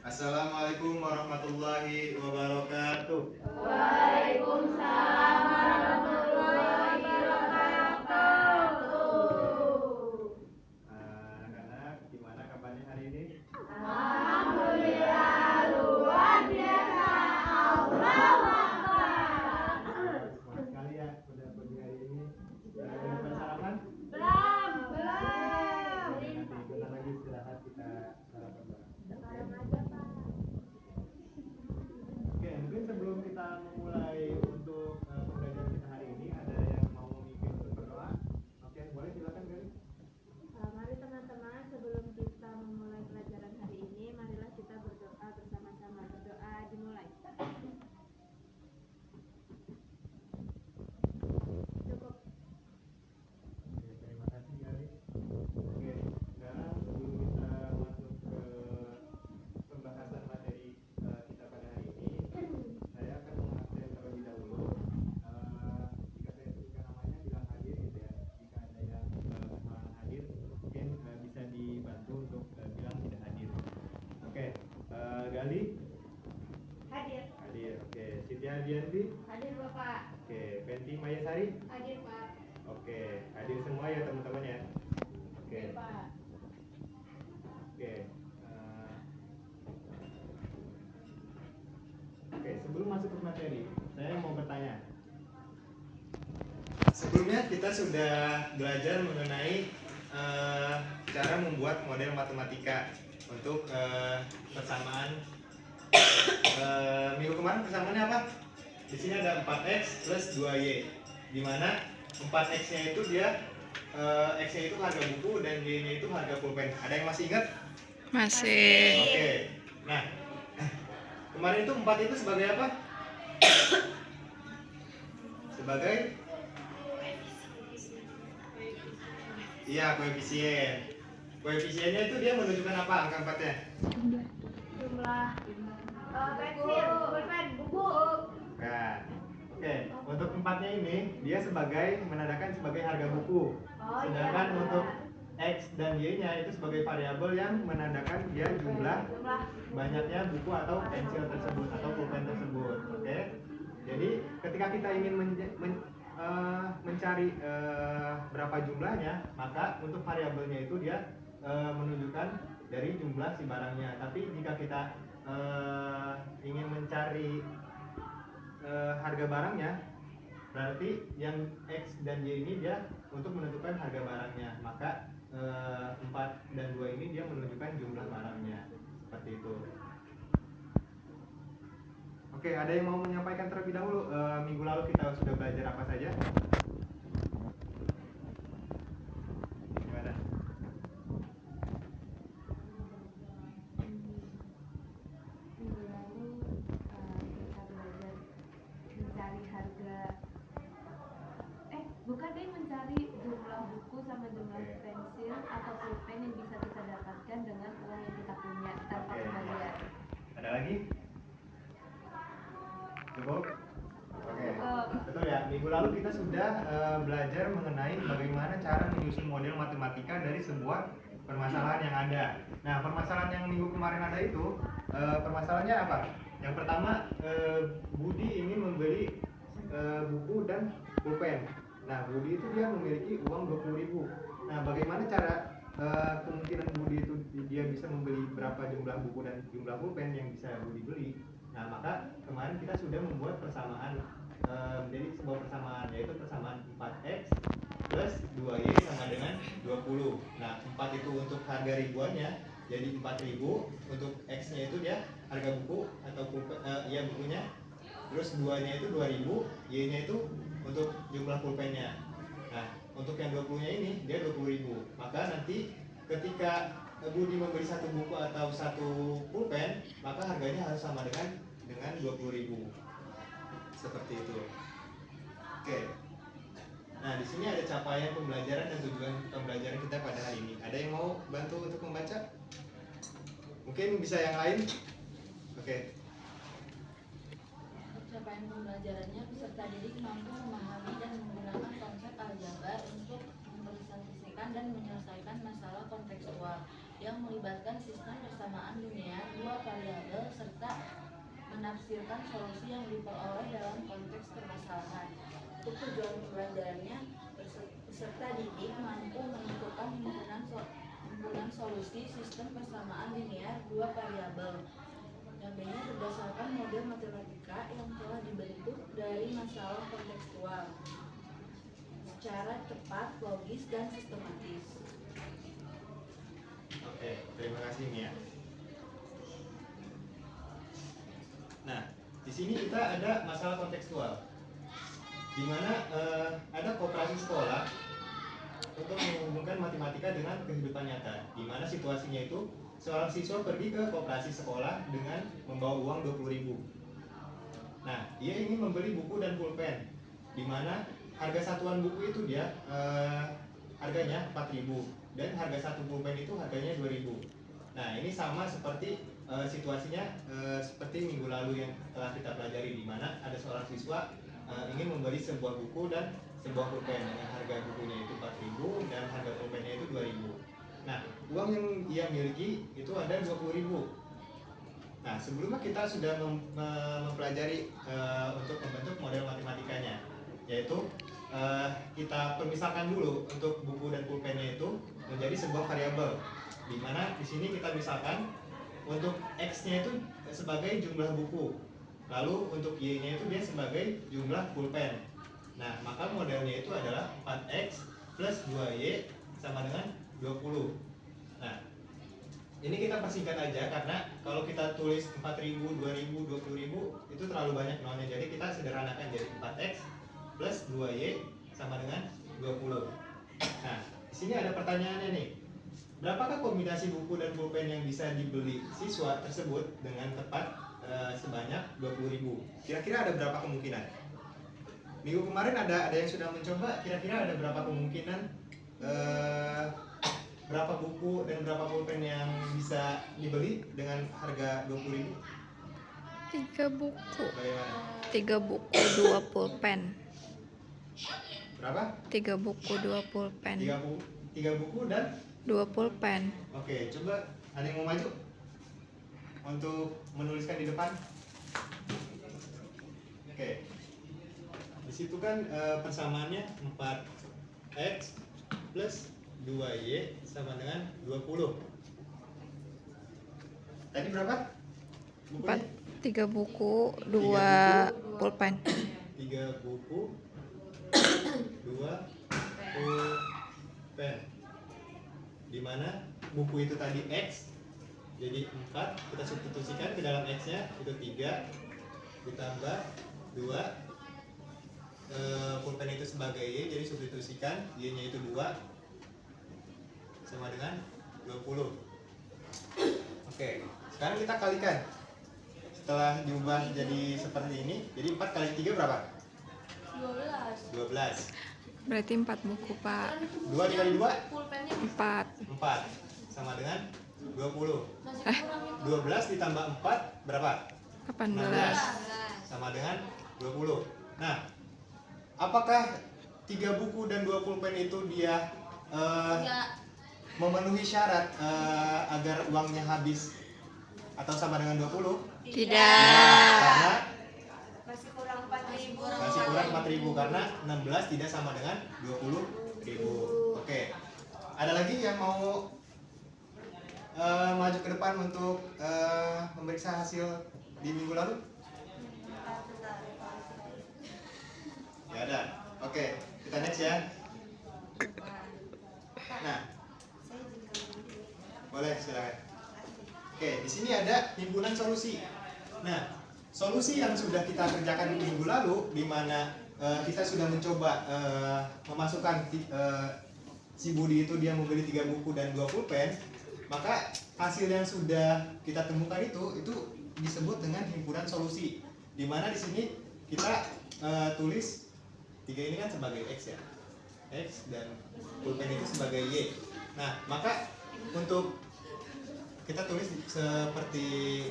Assalamualaikum warahmatullahi wabarakatuh. Waalaikumsalam warahmatullahi wabarakatuh. Anak-anak, gimana kabarnya hari ini? Alhamdulillah luar biasa. Allahu Akbar. Semangat sekali ya pada pagi hari ini. Udah pada sarapan? Belum. Nanti bentar lagi istirahat kita sarapan bareng. Oke, mungkin sebelum kita memulai untuk pembelajaran kita hari ini, ada yang mau memimpin untuk berdoa? Oke, boleh silakan Gali. Mari teman-teman, sebelum kita memulai pelajaran hari ini, marilah kita berdoa bersama-sama. Berdoa dimulai. Cukup. Oke, terima kasih Gali. Oke, sekarang sebelum kita masuk ke pembahasan materi kita pada hari ini, saya akan mengabsen terlebih dahulu. Jika saya sebutkan namanya bilang hadir gitu ya. Jika ada yang berhalangan hadir, mungkin bisa dibantu untuk bilang tidak hadir. Oke, Gali Hadir. hadir. Oke, Siti Adianti. Hadir Bapak. Oke, Penti Mayasari. Hadir Pak. Oke, hadir semua ya teman-teman ya. Oke. Pak. Oke, sebelum masuk ke materi, saya mau bertanya. Sebelumnya kita sudah belajar mengenai cara membuat model matematika untuk persamaan. Minggu kemarin persamaannya apa? Di sini ada 4x plus 2y, di mana 4x-nya itu dia x-nya itu harga buku dan y-nya itu harga pulpen. Ada yang masih ingat? Masih. Oke. Nah, kemarin itu 4 itu sebagai apa? Sebagai iya, koefisien. Koefisiennya itu dia menunjukkan apa angka 4-nya? Jumlah Pensil, pulpen, buku. Bukan. Oke, untuk 4-nya ini dia sebagai menandakan sebagai harga buku. Sedangkan untuk X dan Y-nya itu sebagai variabel yang menandakan dia jumlah banyaknya buku atau pensil tersebut atau pulpen tersebut. Oke. Jadi ketika kita ingin mencari berapa jumlahnya, maka untuk variabelnya itu dia menunjukkan dari jumlah si barangnya. Tapi jika kita ingin mencari harga barangnya, berarti yang X dan Y ini dia untuk menentukan harga barangnya, maka 4 dan 2 ini dia menunjukkan jumlah barangnya. Seperti itu. Oke, ada yang mau menyampaikan terlebih dahulu? Minggu lalu kita sudah belajar apa saja? Gimana? minggu lalu kita belajar mencari harga. Bukan deh, mencari jumlah buku sama jumlah Oke. pensil atau pulpen yang bisa kita dapatkan dengan uang yang kita punya tanpa Oke. pembagian. Ada lagi? Cukup? Oke. Cukup. Betul ya. Minggu lalu kita sudah belajar mengenai bagaimana cara menyusun model matematika dari sebuah permasalahan yang ada. Nah, permasalahan yang minggu kemarin ada itu permasalahannya apa? Yang pertama, Budi ingin membeli buku dan pulpen. Nah, Budi itu dia memiliki uang 20.000. Nah, bagaimana cara kemungkinan Budi itu dia bisa membeli berapa jumlah buku dan jumlah pulpen yang bisa Budi beli? Nah, maka kemarin kita sudah membuat persamaan menjadi sebuah persamaan, yaitu persamaan 4x plus 2y sama dengan 20. Nah, 4 itu untuk harga ribuannya, jadi 4.000. Untuk x-nya itu dia harga buku atau pulpen, ya bukunya. Terus 2-nya itu 2.000, y-nya itu untuk jumlah pulpennya. Nah, untuk yang 20-nya ini dia 20.000. Maka nanti ketika Budi membeli satu buku atau satu pulpen, maka harganya harus sama dengan 20.000. Seperti itu. Oke. Nah, di sini ada capaian pembelajaran dan tujuan pembelajaran kita pada hari ini. Ada yang mau bantu untuk membaca? Mungkin bisa yang lain? Oke. Capaian pembelajarannya, peserta didik mampu memahami dan menggunakan konsep aljabar untuk mempersentasikan dan menyelesaikan masalah kontekstual yang melibatkan sistem persamaan linear di dua variabel serta menafsirkan solusi yang diperoleh dalam konteks permasalahan. Untuk tujuan pembelajarannya, peserta didik mampu menentukan himpunan solusi sistem persamaan linear dua variabel yang B-nya berdasarkan model matematika yang telah dibentuk dari masalah kontekstual secara cepat, logis, dan sistematis. Oke, terima kasih Mia. Nah, di sini kita ada masalah kontekstual, di mana ada kooperasi sekolah untuk menghubungkan matematika dengan kehidupan nyata, di mana situasinya itu seorang siswa pergi ke koperasi sekolah dengan membawa uang 20.000. Nah, dia ingin membeli buku dan pulpen, di mana harga satuan buku itu dia harganya 4.000 dan harga satu pulpen itu harganya 2.000. Nah, ini sama seperti situasinya seperti minggu lalu yang telah kita pelajari, di mana ada seorang siswa ingin membeli sebuah buku dan sebuah pulpen dengan harga bukunya itu 4.000 dan harga pulpennya itu 2.000. Nah, uang yang dia miliki itu ada 20.000. Nah, sebelumnya kita sudah mempelajari untuk membentuk model matematikanya, yaitu kita permisalkan dulu untuk buku dan pulpennya itu menjadi sebuah variabel, di mana di sini kita misalkan untuk X-nya itu sebagai jumlah buku, lalu untuk Y-nya itu dia sebagai jumlah pulpen. Nah, maka modelnya itu adalah 4X plus 2Y sama dengan 20. Nah, ini kita persingkat aja karena kalau kita tulis 4.000, 2.000, 20.000 itu terlalu banyak nolnya. Jadi kita sederhanakan jadi 4X plus 2Y sama dengan 20. Nah, di sini ada pertanyaannya nih. Berapakah kombinasi buku dan pulpen yang bisa dibeli siswa tersebut dengan tepat sebanyak 20.000? Kira-kira ada berapa kemungkinan? Minggu kemarin ada yang sudah mencoba, kira-kira ada berapa kemungkinan berapa buku dan berapa pulpen yang bisa dibeli dengan harga 20.000? 3 buku. Bagaimana? 3 buku, 2 pulpen. Berapa? 3 buku, 2 pulpen. 3 buku dan 2 pulpen. Oke, coba ada yang mau maju untuk menuliskan di depan. Oke. Di situ kan persamaannya 4X plus 2Y sama dengan 20. Tadi berapa? Bukunya? 3 buku, 2 pulpen. 3 buku, 2 pulpen. Di mana buku itu tadi X, jadi 4, kita substitusikan ke dalam X-nya itu 3 ditambah 2, pulpen itu sebagai Y, jadi substitusikan Y-nya itu 2 sama dengan 20. Oke, sekarang kita kalikan. Setelah diubah jadi seperti ini, jadi 4 kali 3 berapa? 12. Berarti 4 buku, Pak. 2 dikali 2? 4. 4 sama dengan 20. Masih kurang itu. 12 ditambah 4 berapa? 18. Sama dengan 20. Nah, apakah 3 buku dan 2 pulpen itu dia memenuhi syarat agar uangnya habis atau sama dengan 20? Tidak. Karena Masih kurang 4.000. masih kurang 4.000 karena 16 tidak sama dengan 20.000. Oke. Ada lagi yang mau maju ke depan untuk memeriksa hasil di minggu lalu? Ya ada. Oke, kita next ya. Nah, boleh silakan. Oke, di sini ada himpunan solusi. Nah, solusi yang sudah kita kerjakan di minggu lalu, di mana kita sudah mencoba memasukkan si Budi itu dia membeli 3 buku dan 2 pulpen, maka hasil yang sudah kita temukan itu disebut dengan himpunan solusi. Di mana di sini kita tulis 3 ini kan sebagai X ya, X dan pulpen itu sebagai Y. Nah, maka untuk kita tulis seperti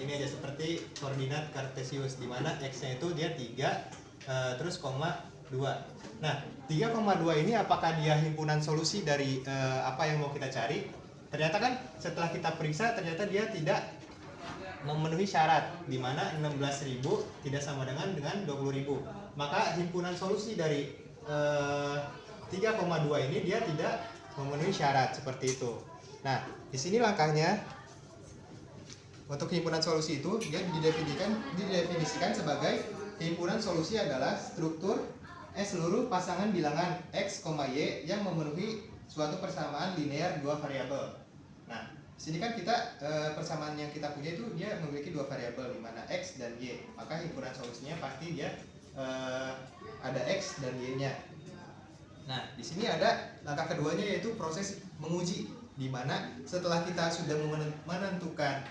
ini aja, seperti koordinat kartesius, di mana X-nya itu dia 3 terus koma 2. Nah, 3,2 ini apakah dia himpunan solusi dari apa yang mau kita cari? Ternyata kan setelah kita periksa ternyata dia tidak memenuhi syarat di mana 16.000 tidak sama dengan 20.000. Maka himpunan solusi dari 3,2 ini dia tidak memenuhi syarat seperti itu. Nah, di sini langkahnya untuk himpunan solusi itu dia didefinisikan sebagai himpunan solusi adalah struktur seluruh pasangan bilangan x, y yang memenuhi suatu persamaan linear dua variabel. Nah, di sini kan kita persamaan yang kita punya itu dia memiliki dua variabel di mana x dan y. Maka himpunan solusinya pasti dia ada x dan y-nya. Nah, di sini ada langkah keduanya yaitu proses menguji, di mana setelah kita sudah menentukan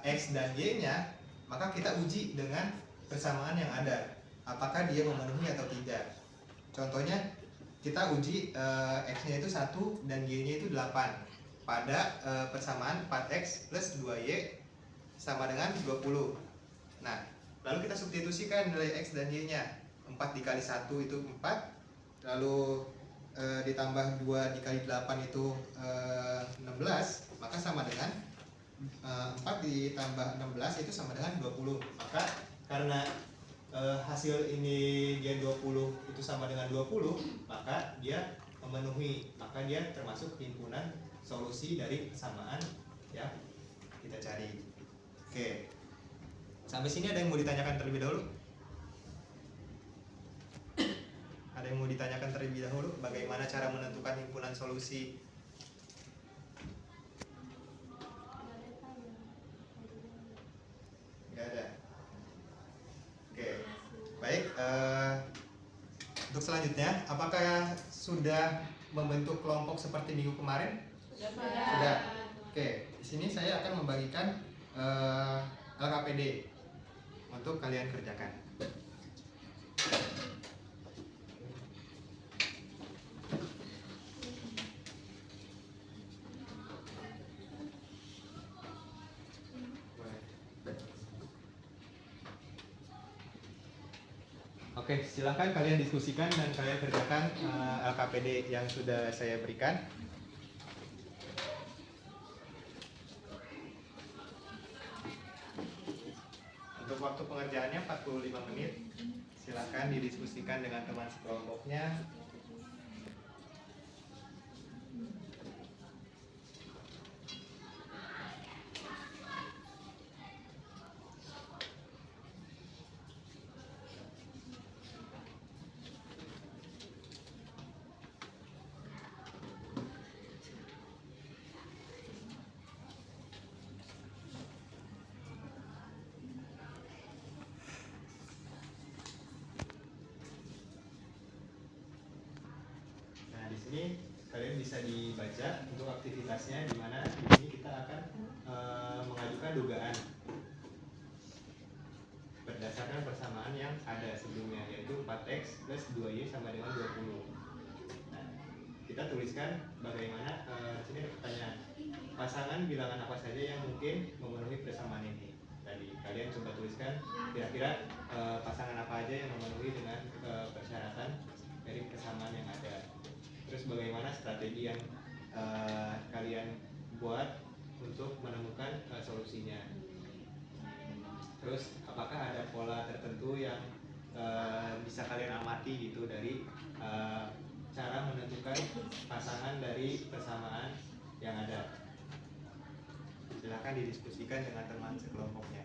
x dan y-nya, maka kita uji dengan persamaan yang ada, apakah dia memenuhi atau tidak. Contohnya kita uji x-nya itu 1 dan y-nya itu 8 pada persamaan 4x plus 2y sama dengan 20. Nah, lalu kita substitusikan nilai x dan y-nya. 4 dikali 1 itu 4, lalu ditambah 2 dikali 8 itu 16, maka sama dengan 4 ditambah 16 itu sama dengan 20. Maka karena hasil ini dia 20 itu sama dengan 20, maka dia memenuhi, maka dia termasuk himpunan solusi dari persamaan yang kita cari. Oke, sampai sini ada yang mau ditanyakan terlebih dahulu? Ada yang mau ditanyakan terlebih dahulu bagaimana cara menentukan himpunan solusi? Nggak ada. Oke, baik. Untuk selanjutnya, apakah sudah membentuk kelompok seperti minggu kemarin? Sudah. Oke, di sini saya akan membagikan LKPD untuk kalian kerjakan. Oke, silahkan kalian diskusikan dan kalian kerjakan LKPD yang sudah saya berikan. Untuk waktu pengerjaannya 45 menit. Silahkan didiskusikan dengan teman sekelompoknya. Ini kalian bisa dibaca untuk aktivitasnya, di mana di sini kita akan mengajukan dugaan berdasarkan persamaan yang ada sebelumnya, yaitu 4x plus 2y sama dengan 20. Nah, kita tuliskan bagaimana sini ada pertanyaan, pasangan bilangan apa saja yang mungkin memenuhi persamaan ini. Tadi kalian coba tuliskan kira-kira pasangan apa aja yang memenuhi dengan persyaratan dari persamaan yang ada. Terus bagaimana strategi yang kalian buat untuk menemukan solusinya. Terus apakah ada pola tertentu yang bisa kalian amati gitu dari cara menentukan pasangan dari persamaan yang ada. Silahkan didiskusikan dengan teman sekelompoknya.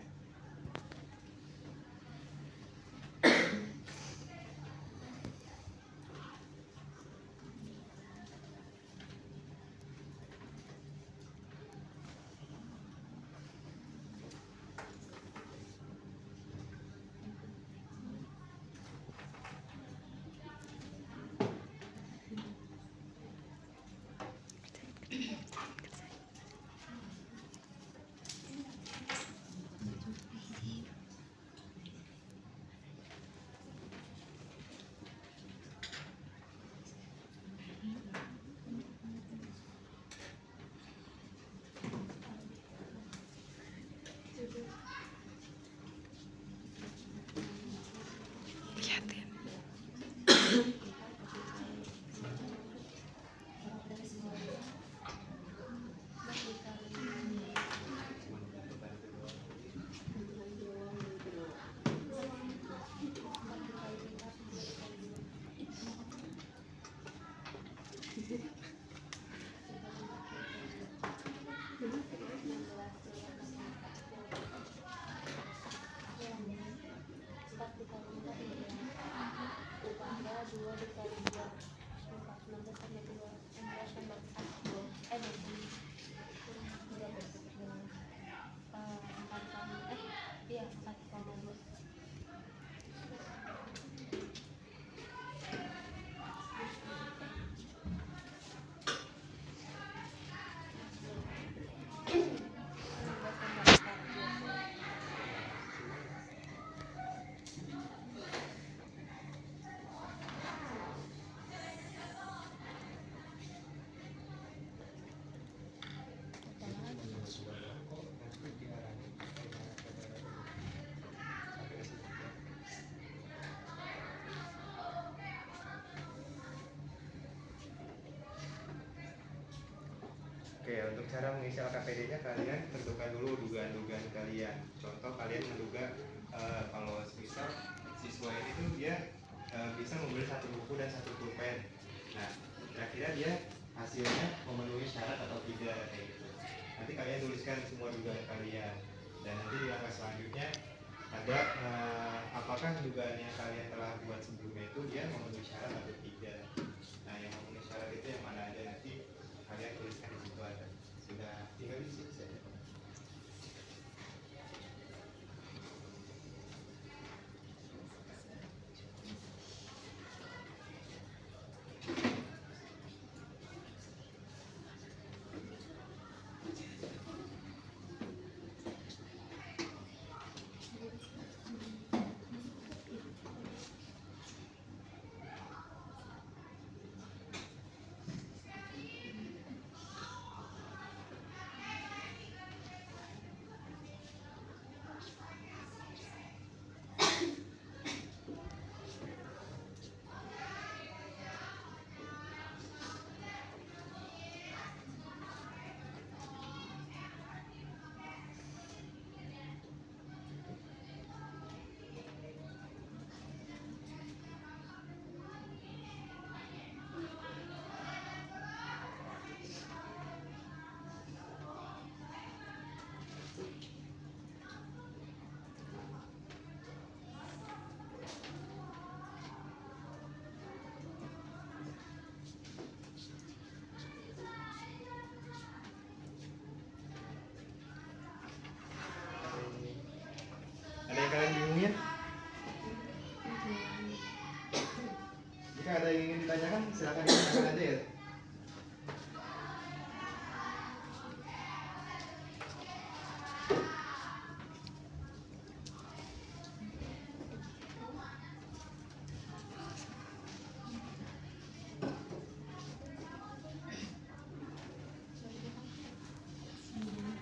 Oke, untuk cara mengisi LKPD-nya kalian tentukan dulu dugaan-dugaan kalian. Contoh kalian menduga kalau siswa ini tuh dia bisa membeli satu buku dan satu pulpen. Nah, kira-kira dia hasilnya memenuhi syarat atau tidak kayak gitu. Nanti kalian tuliskan semua dugaan kalian. Dan nanti di langkah selanjutnya ada apakah dugaan yang kalian telah buat sebelumnya itu dia memenuhi syarat atau tidak. Nah, yang memenuhi syarat itu yang mana aja nanti kalian tuliskan di situ ada. Sudah tinggal di situ saja. Ada yang kalian bingungin? Jika ada yang ingin ditanyakan, silakan ditanyakan aja ya. Gimana?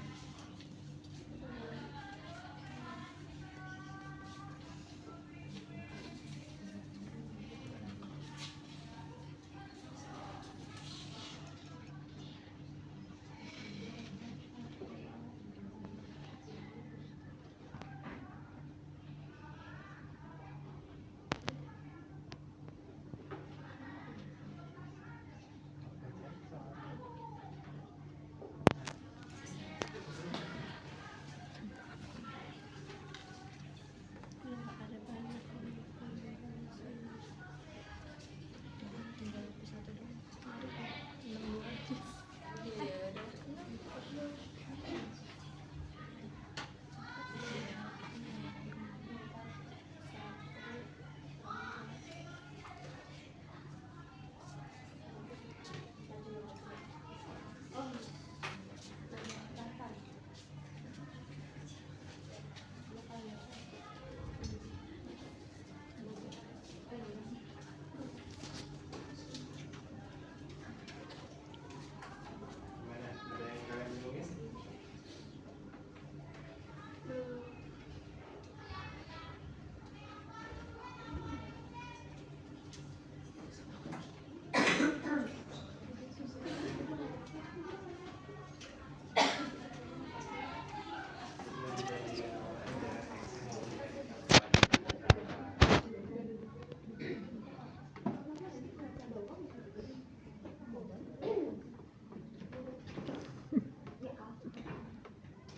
Ada yang kalian bingungin?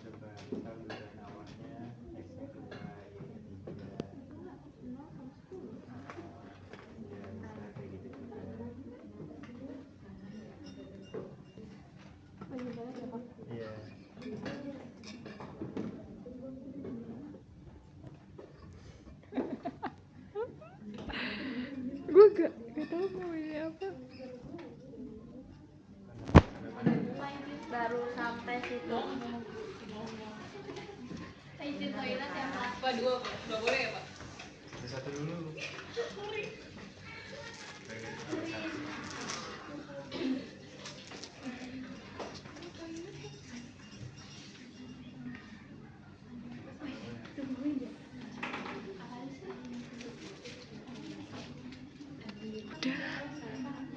Coba kita dugaan awalnya X1, Y3. Ya, bisa kayak gitu juga. Iya. Gue gak tahu mau ini apa. Baru sampai situ. Izin toilet ya Pak. Dua boleh ya Pak? Satu dulu. Pengen satu.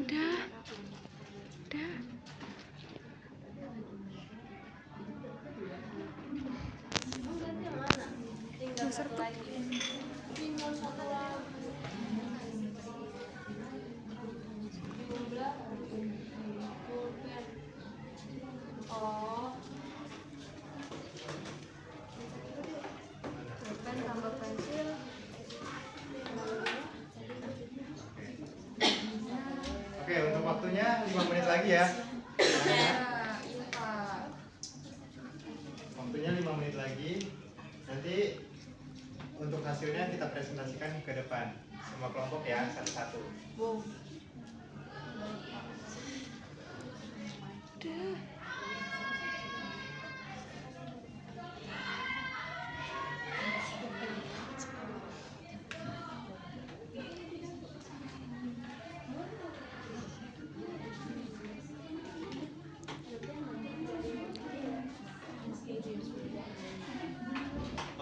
Udah. peserta. Oh, pulpen tambah pensil. Oke, untuk waktunya 5 menit lagi ya. Iya Pak. Waktunya 5 menit lagi. Nanti untuk hasilnya kita presentasikan ke depan. Semua kelompok ya, satu-satu. Wow.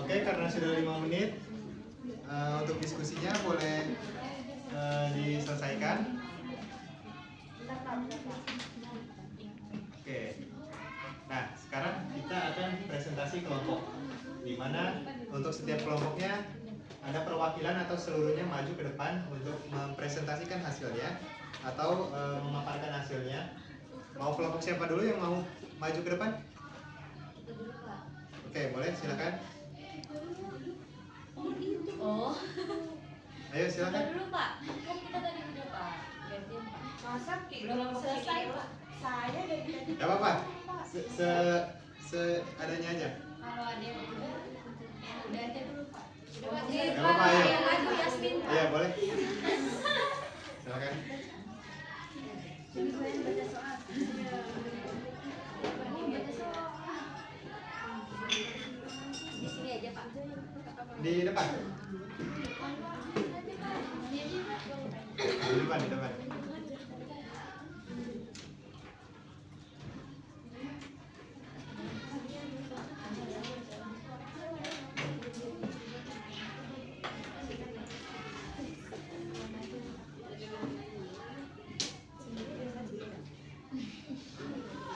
Oke, karena sudah 5 menit, untuk diskusinya boleh diselesaikan. Oke. Nah, sekarang kita akan presentasi kelompok, di mana untuk setiap kelompoknya ada perwakilan atau seluruhnya maju ke depan untuk mempresentasikan hasilnya atau memaparkan hasilnya. Mau kelompok siapa dulu yang mau maju ke depan? Oke, boleh, silakan. Oh, Ayo silakan. dulu Pak. Kan kita tadi udah Pak. Gantian Pak. Masa Belum selesai Pak. Saya dari tadi. Gak apa-apa. Seadanya aja. Kalau ada yang udah ada dulu Pak. Gak apa-apa, ayo. Yang maju Yasmin Pak. Iya, boleh. Silakan. Di sini aja Pak. Di depan. Di depan, di depan.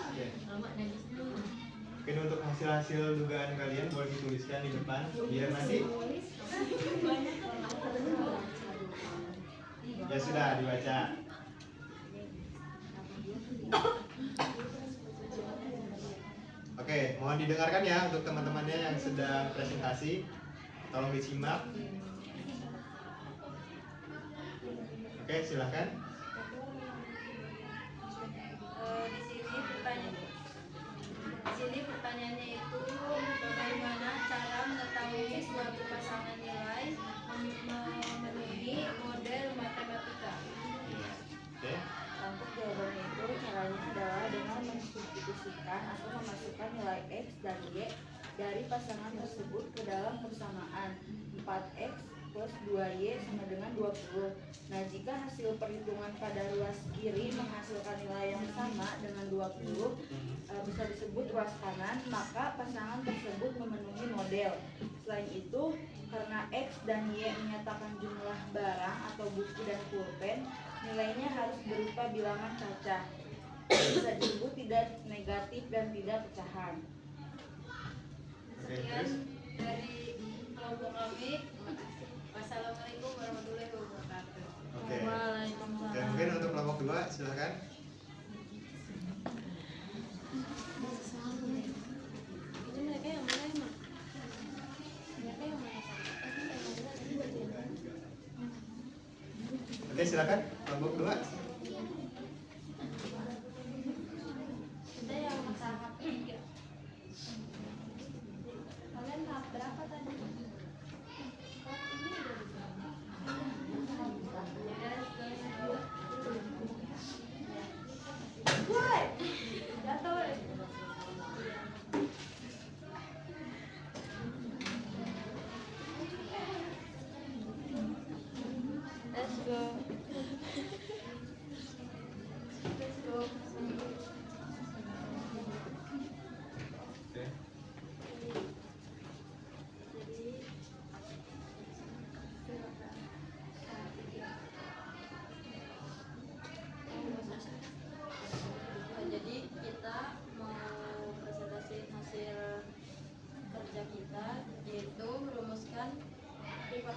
Oke. Mungkin untuk hasil-hasil dugaan kalian boleh dituliskan di depan biar nanti ya sudah dibaca. Oke, mohon didengarkan ya untuk teman-temannya yang sedang presentasi. Tolong disimak. Oke, silakan. Di sini pertanyaannya itu bagaimana cara mengetahui suatu pasangan nilai memenuhi model matematika. Oke. Untuk jawabannya itu caranya adalah dengan mensubstitusikan atau memasukkan nilai X dan Y dari pasangan tersebut ke dalam persamaan 4X plus 2Y sama dengan 20. Nah, jika hasil perhitungan pada ruas kiri menghasilkan nilai yang sama dengan 20, bisa disebut ruas kanan, maka pasangan tersebut memenuhi model. Selain itu, karena X dan Y menyatakan jumlah barang atau buku dan pulpen, nilainya harus berupa bilangan cacah. Bisa disebut tidak negatif dan tidak pecahan. Oke, Sekian terus. dari kelompok kami. Wassalamualaikum warahmatullahi wabarakatuh. Oke. Dan mungkin untuk kelompok 2 silakan. Ini mereka yang mana emang? Mereka yang mana? Oke, silakan kelompok 2. Kita yang tahap 3. Kalian tahap berapa tadi? Tahap ini udah bisa. Jatuh. Let's go.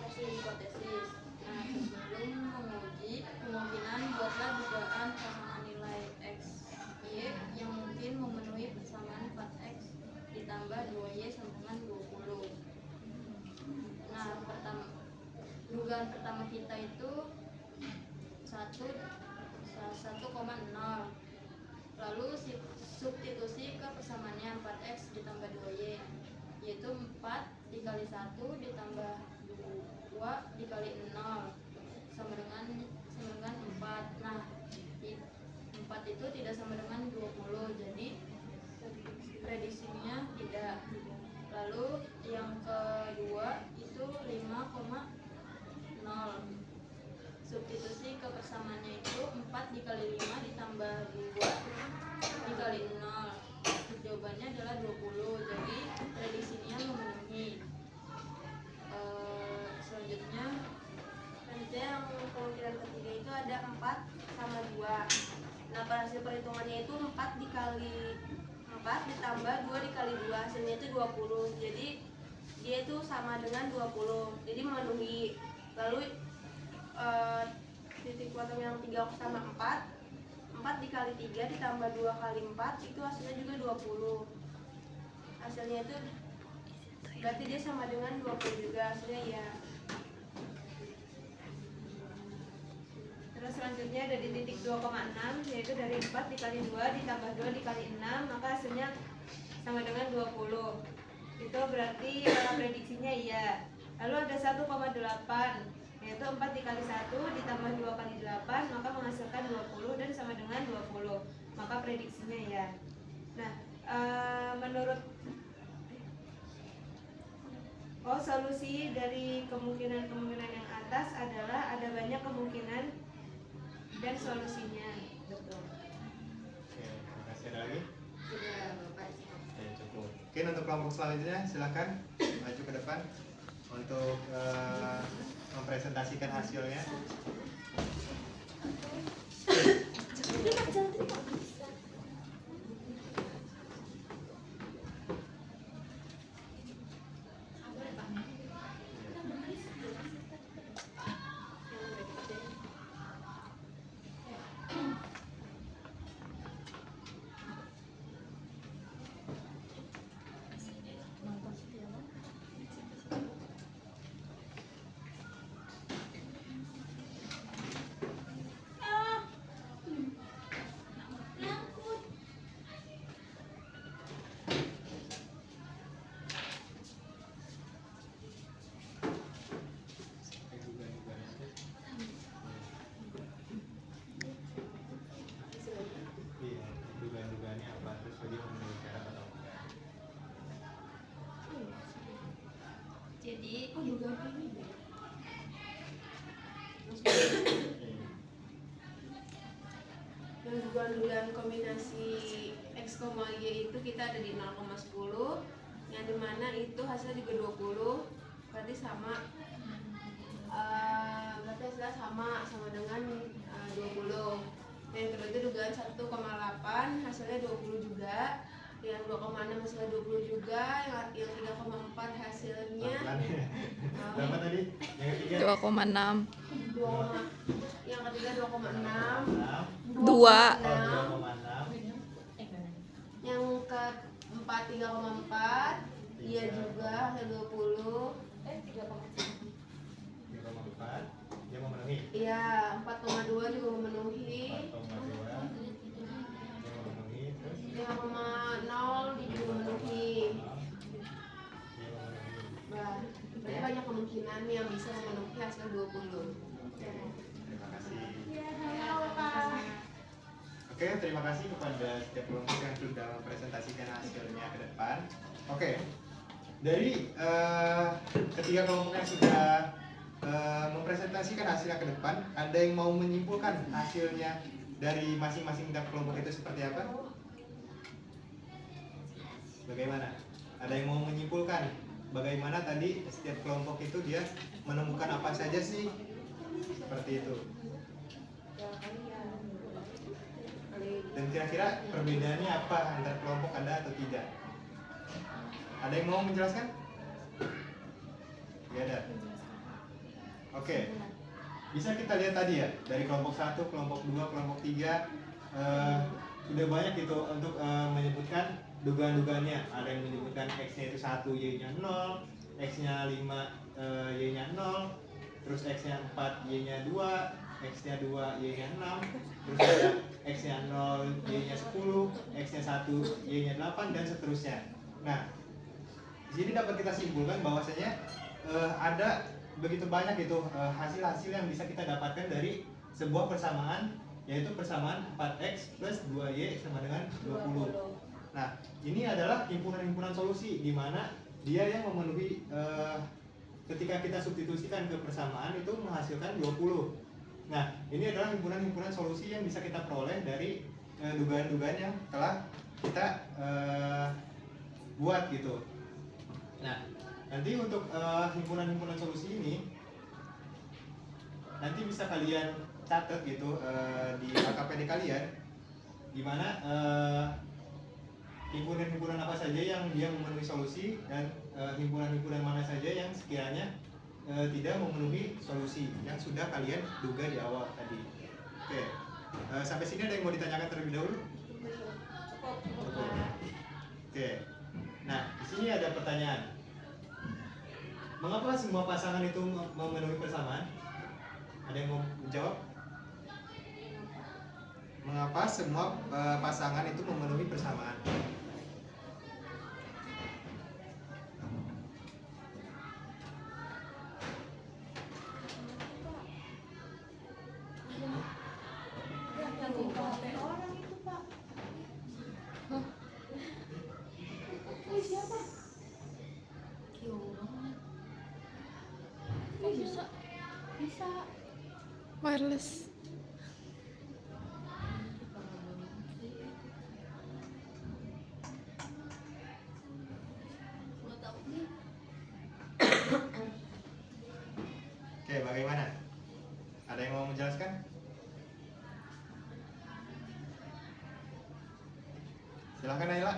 hipotesis. Nah, sebelum menguji kemungkinan, buatlah dugaan pasangan nilai X, Y yang mungkin memenuhi persamaan 4X ditambah 2Y sama dengan 20. Nah, dugaan pertama kita itu 1,0. Lalu substitusi ke persamaannya 4X ditambah 2Y, yaitu 4 dikali 1 ditambah 2 dikali 0 sama dengan 4. Nah, 4 itu tidak sama dengan 20, jadi prediksinya tidak. Lalu yang kedua itu 5,0. Substitusi ke persamaannya itu 4 dikali 5 ditambah 2 dikali 0. Jawabannya adalah 20, jadi prediksinya memenuhi. Selanjutnya yang kemungkinan ketiga itu ada 4 sama 2. Nah, pada hasil perhitungannya itu 4 dikali 4 ditambah 2 dikali 2, hasilnya itu 20. Jadi dia itu sama dengan 20, jadi memenuhi. Lalu titik potong yang 3 sama 4 dikali 3 ditambah 2 kali 4 itu hasilnya juga 20. Hasilnya itu berarti dia sama dengan 20 juga, hasilnya ya. Terus selanjutnya ada di titik 2,6, yaitu dari 4 dikali 2 ditambah 2 dikali 6, maka hasilnya sama dengan 20. Itu berarti prediksinya iya. Lalu ada 1,8, yaitu 4 dikali 1 ditambah 2 kali 8, maka menghasilkan 20 dan sama dengan 20. Maka prediksinya iya. Nah, menurut solusi dari kemungkinan-kemungkinan yang atas adalah ada banyak kemungkinan dan solusinya. Betul. Oke, terima kasih. Ada lagi? Sudah, Bapak. Oke, cukup. Oke, untuk kelompok selanjutnya silakan maju ke depan untuk mempresentasikan hasilnya. Iya, dugaan-dugaannya apa, terus dia memenuhi syarat atau enggak. jadi Dugaan kombinasi X, Y itu kita ada di 0,10, yang dimana itu hasilnya juga 20, berarti sama. Berarti hasilnya sama dengan 20. Yang kedua itu dugaan 1,8, hasilnya 20 juga. Yang 2,6 hasilnya 20 juga. Yang 3,4 hasilnya Berapa tadi? Yang ketiga? 2,6. yang ketiga 2,6. 2. 2,6. Yang keempat 3,4. Iya juga hasil 20. 3,4. Dia memenuhi. Iya, 4,2 juga memenuhi. 4,2. Dia memenuhi. Terus 3,0 dia juga memenuhi. dia memenuhi. Bah, berarti banyak kemungkinan yang bisa memenuhi hasil 20. Oke, terima kasih. Iya, Oke, terima kasih kepada setiap kelompok yang sudah mempresentasikan hasilnya ke depan. Oke, dari ketiga kelompok yang sudah mempresentasikan hasilnya ke depan, ada yang mau menyimpulkan hasilnya dari masing-masing kelompok itu seperti apa? Bagaimana? Ada yang mau menyimpulkan bagaimana tadi setiap kelompok itu dia menemukan apa saja sih? Seperti itu. Dan kira-kira perbedaannya apa antar kelompok, ada atau tidak? Ada yang mau menjelaskan? Tidak ada. Oke. Bisa kita lihat tadi ya, dari kelompok 1, kelompok 2, kelompok 3 sudah banyak gitu untuk menyebutkan dugaan-dugaannya. Ada yang menyebutkan X-nya itu 1, Y-nya 0, X-nya 5, Y-nya 0, terus X-nya 4, Y-nya 2, X-nya 2, Y-nya 6, terus ada X-nya 0, Y-nya 10, X-nya 1, Y-nya 8, dan seterusnya. Nah, di sini dapat kita simpulkan bahwasanya ada begitu banyak itu hasil-hasil yang bisa kita dapatkan dari sebuah persamaan, yaitu persamaan 4X plus 2Y sama dengan 20. Nah, ini adalah himpunan-himpunan solusi di mana dia yang memenuhi ketika kita substitusikan ke persamaan itu menghasilkan 20. Nah, ini adalah himpunan-himpunan solusi yang bisa kita peroleh dari dugaan-dugaan yang telah kita buat gitu. Nah, nanti untuk himpunan-himpunan solusi ini nanti bisa kalian catat gitu di KKPD kalian, di mana himpunan-himpunan apa saja yang dia memenuhi solusi dan himpunan-himpunan mana saja yang sekiranya tidak memenuhi solusi yang sudah kalian duga di awal tadi. Oke, sampai sini ada yang mau ditanyakan terlebih dahulu? Cukup. Oke, nah di sini ada pertanyaan. Mengapa semua pasangan itu memenuhi persamaan? Ada yang mau menjawab? Mengapa semua pasangan itu memenuhi persamaan? Orang itu Pak. Siapa? Kok bisa? Bisa. Wireless. Oke, bagaimana? Ada yang mau menjelaskan? Silahkan Naila.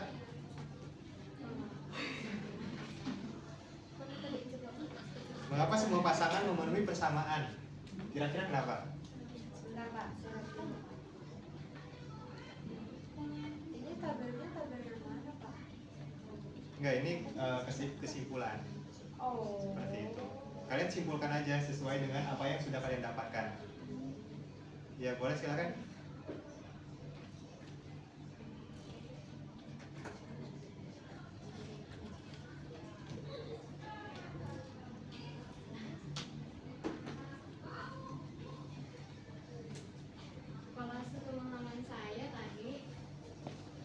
Mengapa semua pasangan memenuhi persamaan? Kira-kira kenapa? Sebentar Pak, saya lihat. Ini tabelnya tabel yang mana Pak? Enggak, ini kesimpulan. Oh. Seperti itu. Kalian simpulkan aja sesuai dengan apa yang sudah kalian dapatkan. Ya, boleh silakan. Kalau sepemahaman saya tadi,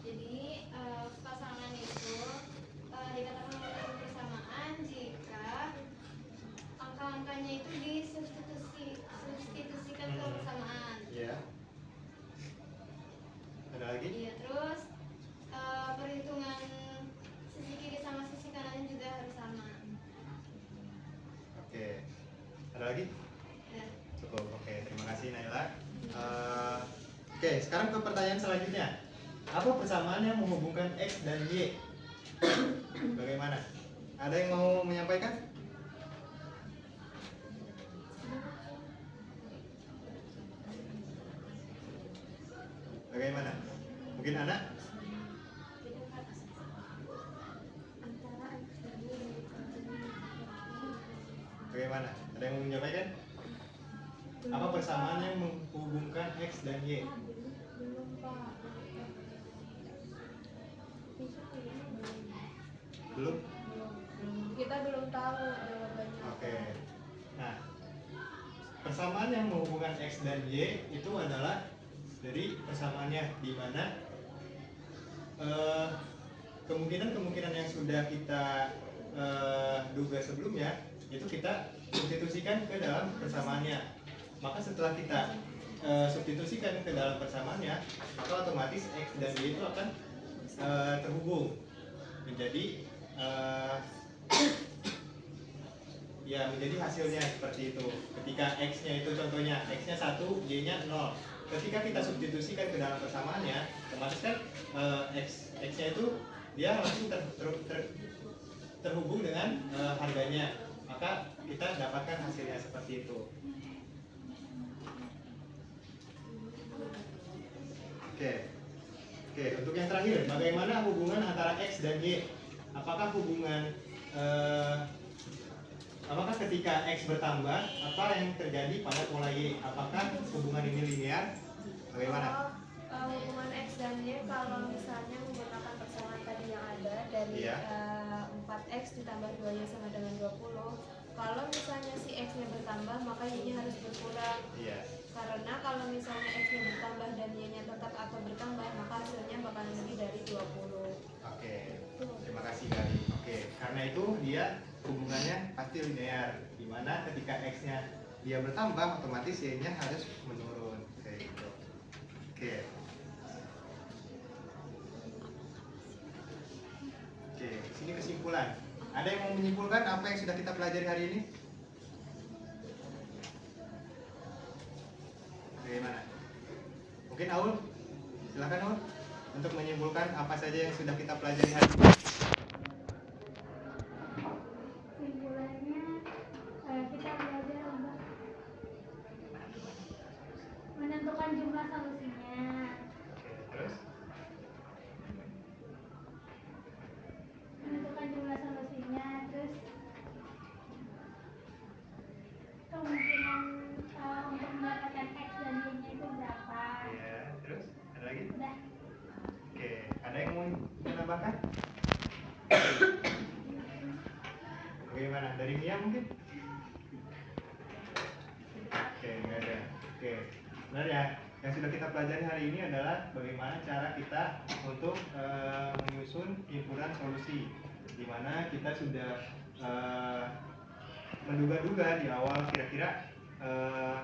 jadi pasangan itu dikatakan memenuhi persamaan jika angka-angkanya itu disubstitusikan ke persamaan. Iya. Ada lagi? Iya, terus perhitungan sisi kiri sama sisi kanannya juga harus sama. Oke. Ada lagi? Ya. Cukup. Oke, terima kasih Naila. Oke, sekarang ke pertanyaan selanjutnya. Apa persamaan yang menghubungkan X dan Y? Bagaimana? Ada yang mau menyampaikan? Bagaimana? Mungkin anak? Bagaimana? Ada yang mau menyampaikan? Apa persamaan yang menghubungkan X dan Y? Belum Pak. Belum? Kita belum tahu jawabannya. Oke. Nah, persamaan yang menghubungkan X dan Y itu adalah dari persamaannya di mana kemungkinan-kemungkinan yang sudah kita duga sebelumnya itu kita substitusikan ke dalam persamaannya. Maka setelah kita substitusikan ke dalam persamaannya, maka otomatis X dan Y itu akan terhubung menjadi ya menjadi hasilnya seperti itu. Ketika X-nya itu contohnya X-nya 1, Y-nya 0. Ketika kita substitusikan ke dalam persamaannya, otomatis kan X-nya itu dia langsung terhubung dengan harganya. maka kita dapatkan hasilnya seperti itu. Oke, untuk yang terakhir, bagaimana hubungan antara X dan Y? Apakah apakah ketika X bertambah, apa yang terjadi pada pola Y? Apakah hubungan ini linear? Bagaimana? Hubungan X dan Y kalau misalnya menggunakan persamaan tadi yang ada dari Iya. 4X ditambah 2Y sama dengan 20. Kalau misalnya si X-nya bertambah maka Y-nya harus berkurang. Iya. Karena kalau misalnya X-nya bertambah dan Y-nya tetap atau bertambah maka hasilnya bakalan lebih dari 20. Oke, terima kasih Gali. Oke, karena itu dia hubungannya pasti linear, dimana ketika X-nya dia bertambah, otomatis Y-nya harus menurun. Kayak gitu. Oke. Oke, sini kesimpulan. Ada yang mau menyimpulkan apa yang sudah kita pelajari hari ini? Bagaimana? Mungkin Aul? Silakan Aul untuk menyimpulkan apa saja yang sudah kita pelajari hari ini. Kesimpulannya kita belajar untuk menentukan jumlah solusinya. Oke, terus? Menentukan jumlah solusinya, terus kemungkinan untuk mendapatkan X dan Y-nya itu berapa. Iya, terus? Ada lagi? Udah. Oke, ada yang mau menambahkan? Bagaimana? Dari Mia mungkin? Oke, nggak ada. Oke, sebenarnya yang sudah kita pelajari hari ini adalah bagaimana cara kita untuk menyusun himpunan solusi, di mana kita sudah menduga-duga di awal kira-kira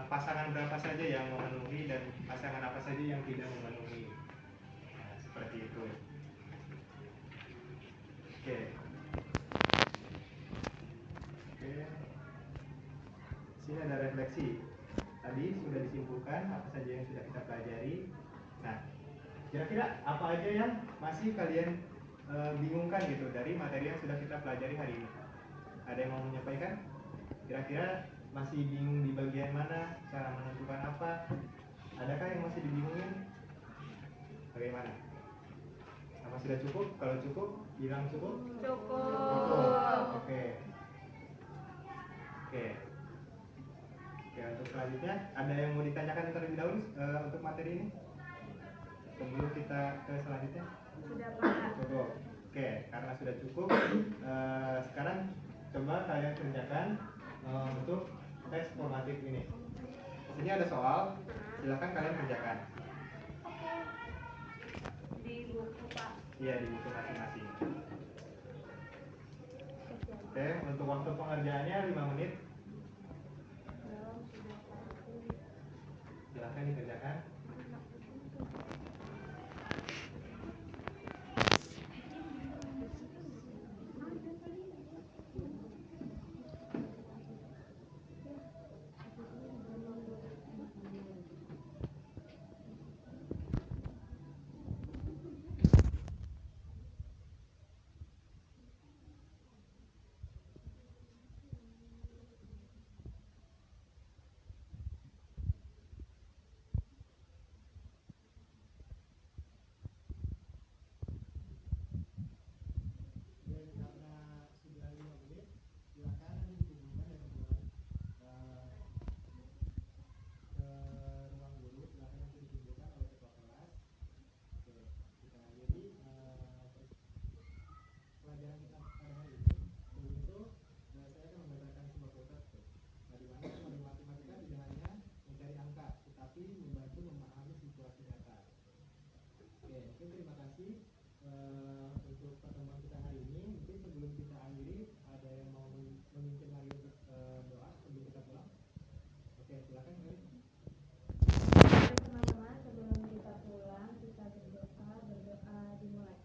pasangan berapa saja yang memenuhi dan pasangan apa saja yang tidak memenuhi. Nah, seperti itu. Oke. Sini ada refleksi. Tadi sudah disimpulkan apa saja yang sudah kita pelajari. Nah, kira-kira apa aja yang masih kalian bingungkan gitu dari materi yang sudah kita pelajari hari ini? Ada yang mau menyampaikan? Kira-kira masih bingung di bagian mana? Cara menentukan apa? Adakah yang masih dibingungin? Bagaimana? Apa sudah cukup? Kalau cukup, bilang cukup? Cukup. Oke. Oke. Oke, untuk selanjutnya ada yang mau ditanyakan terlebih dahulu untuk materi ini? Sebelum kita ke selanjutnya? Sudah Pak. Cukup. Oke, karena sudah cukup, sekarang coba kalian kerjakan untuk tes formatif ini. Di sini ada soal, silakan kalian kerjakan. Di buku Pak. Iya, di buku masing-masing. Oke, untuk waktu pengerjaannya 5 menit. Silakan dikerjakan. Dan karena sudah 5 menit, silakan dikumpulkan dan mulai ke ruang guru. Silakan nanti dikumpulkan oleh ketua kelas. Oke, kita akhiri pelajaran kita pada hari ini. Sebelum itu, saya akan membacakan sebuah quote. Nah, di mana metode matematika tidak hanya mencari angka, tetapi membantu memahami situasi nyata. Oke, mungkin terima kasih untuk pertemuan kita hari ini. Mungkin sebelum kita akhiri, ada yang mau memimpin lagi untuk doa sebelum kita pulang? Oke, silakan. Teman-teman, sebelum kita pulang, kita berdoa dimulai.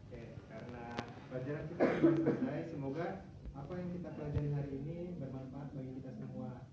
Oke, karena pelajaran kita sudah selesai, semoga apa yang kita pelajari hari ini bermanfaat bagi kita semua.